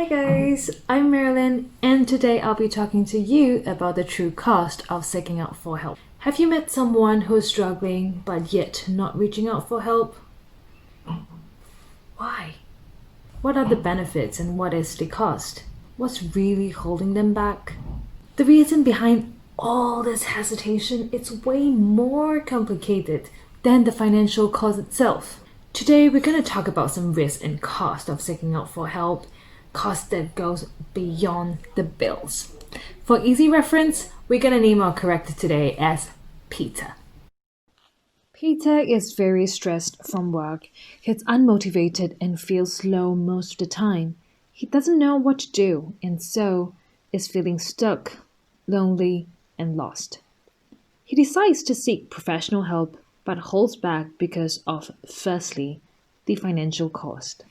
Hi guys, I'm Marilyn, and today I'll be talking to you about the true cost of seeking out for help. Have you met someone who's struggling but yet not reaching out for help? Why? What are the benefits and what is the cost? What's really holding them back? The reason behind all this hesitation is way more complicated than the financial cost itself. Today we're going to talk about some risks and cost of seeking out for help, cost that goes beyond the bills. For easy reference, we're going to name our character today as Peter. Peter is very stressed from work. He's unmotivated and feels low most of the time. He doesn't know what to do and so is feeling stuck, lonely, and lost. He decides to seek professional help but holds back because of, firstly, the financial cost.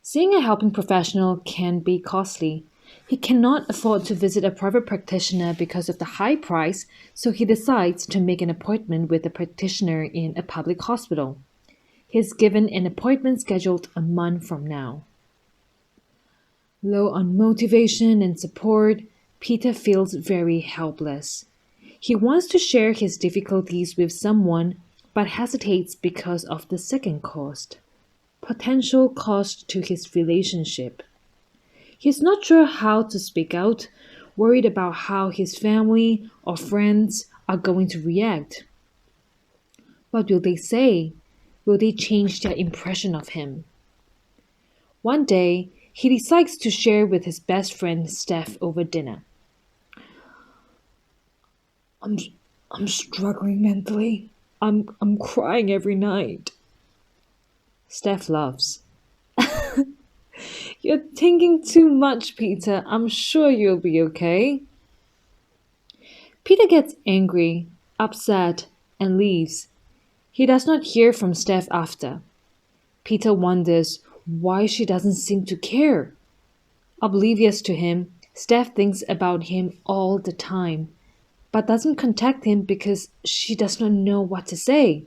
Seeing a helping professional can be costly. He cannot afford to visit a private practitioner because of the high price, so he decides to make an appointment with a practitioner in a public hospital. He's given an appointment scheduled a month from now. Low on motivation and support, Peter feels very helpless. He wants to share his difficulties with someone, but hesitates because of the second cost, potential cost to his relationship. He's not sure how to speak out, worried about how his family or friends are going to react. What will they say? Will they change their impression of him? One day, he decides to share with his best friend Steph over dinner. I'm struggling mentally. I'm crying every night. Steph laughs. You're thinking too much, Peter. I'm sure you'll be okay. Peter gets angry, upset, and leaves. He does not hear from Steph after. Peter wonders why she doesn't seem to care. Oblivious to him, Steph thinks about him all the time, but doesn't contact him because she does not know what to say.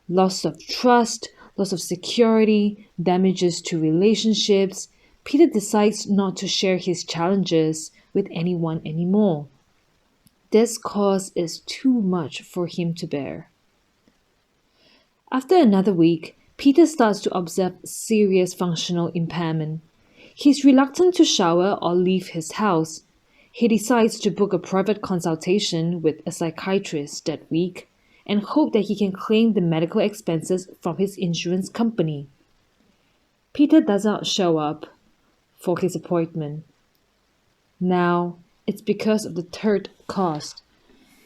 Loss of trust, loss of security, damages to relationships. Peter decides not to share his challenges with anyone anymore. This cost is too much for him to bear. After another week, Peter starts to observe serious functional impairment. He's reluctant to shower or leave his house. He decides to book a private consultation with a psychiatrist that week and hope that he can claim the medical expenses from his insurance company. Peter does not show up for his appointment. Now, it's because of the third cost,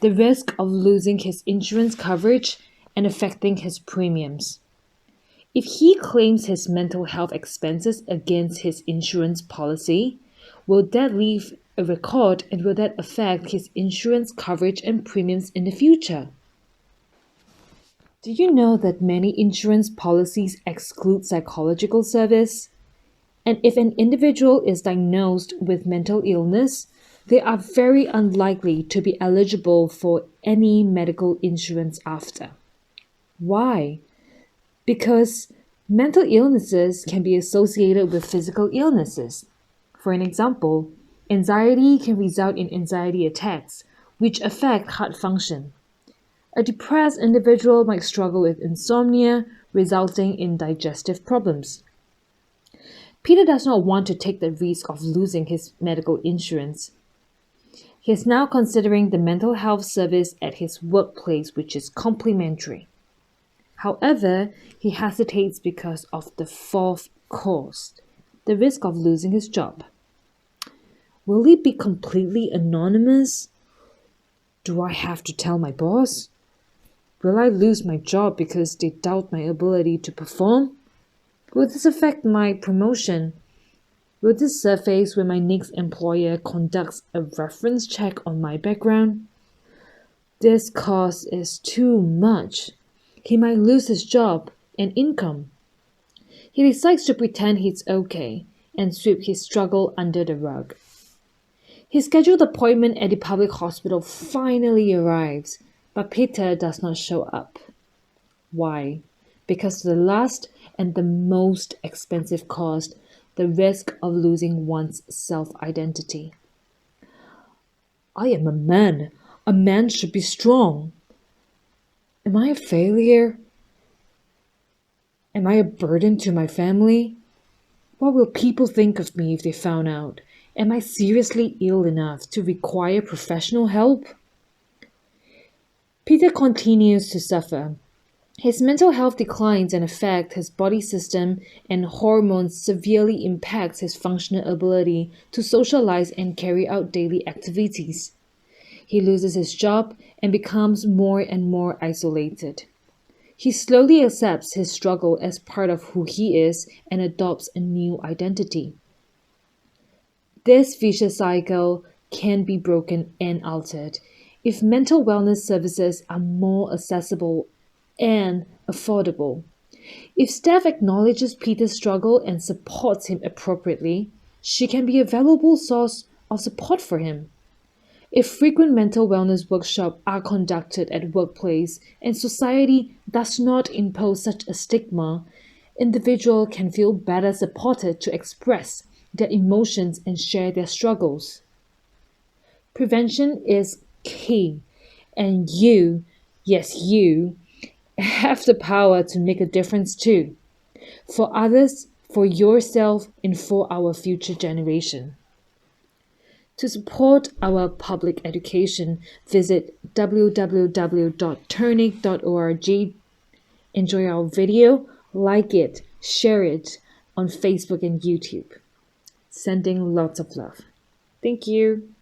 the risk of losing his insurance coverage and affecting his premiums. If he claims his mental health expenses against his insurance policy, will that leave a record and will that affect his insurance coverage and premiums in the future? Do you know that many insurance policies exclude psychological service? And if an individual is diagnosed with mental illness, they are very unlikely to be eligible for any medical insurance after. Why? Because mental illnesses can be associated with physical illnesses. For an example, anxiety can result in anxiety attacks, which affect heart function. A depressed individual might struggle with insomnia, resulting in digestive problems. Peter does not want to take the risk of losing his medical insurance. He is now considering the mental health service at his workplace, which is complimentary. However, he hesitates because of the fourth cost, the risk of losing his job. Will it be completely anonymous? Do I have to tell my boss? Will I lose my job because they doubt my ability to perform? Will this affect my promotion? Will this surface when my next employer conducts a reference check on my background? This cost is too much. He might lose his job and income. He decides to pretend he's okay and sweep his struggle under the rug. His scheduled appointment at the public hospital finally arrives, but Peter does not show up. Why? Because the last and the most expensive cost, the risk of losing one's self-identity. I am a man. A man should be strong. Am I a failure? Am I a burden to my family? What will people think of me if they found out? Am I seriously ill enough to require professional help? Peter continues to suffer. His mental health declines and affect his body system, and hormones severely impacts his functional ability to socialize and carry out daily activities. He loses his job and becomes more and more isolated. He slowly accepts his struggle as part of who he is and adopts a new identity. This vicious cycle can be broken and altered if mental wellness services are more accessible and affordable. If staff acknowledges Peter's struggle and supports him appropriately, she can be a valuable source of support for him. If frequent mental wellness workshops are conducted at workplace and society does not impose such a stigma, individuals can feel better supported to express their emotions and share their struggles. Prevention is key, and you, yes, you, have the power to make a difference too. For others, for yourself, and for our future generation. To support our public education, visit www.turnic.org. Enjoy our video, like it, share it on Facebook and YouTube. Sending lots of love. Thank you.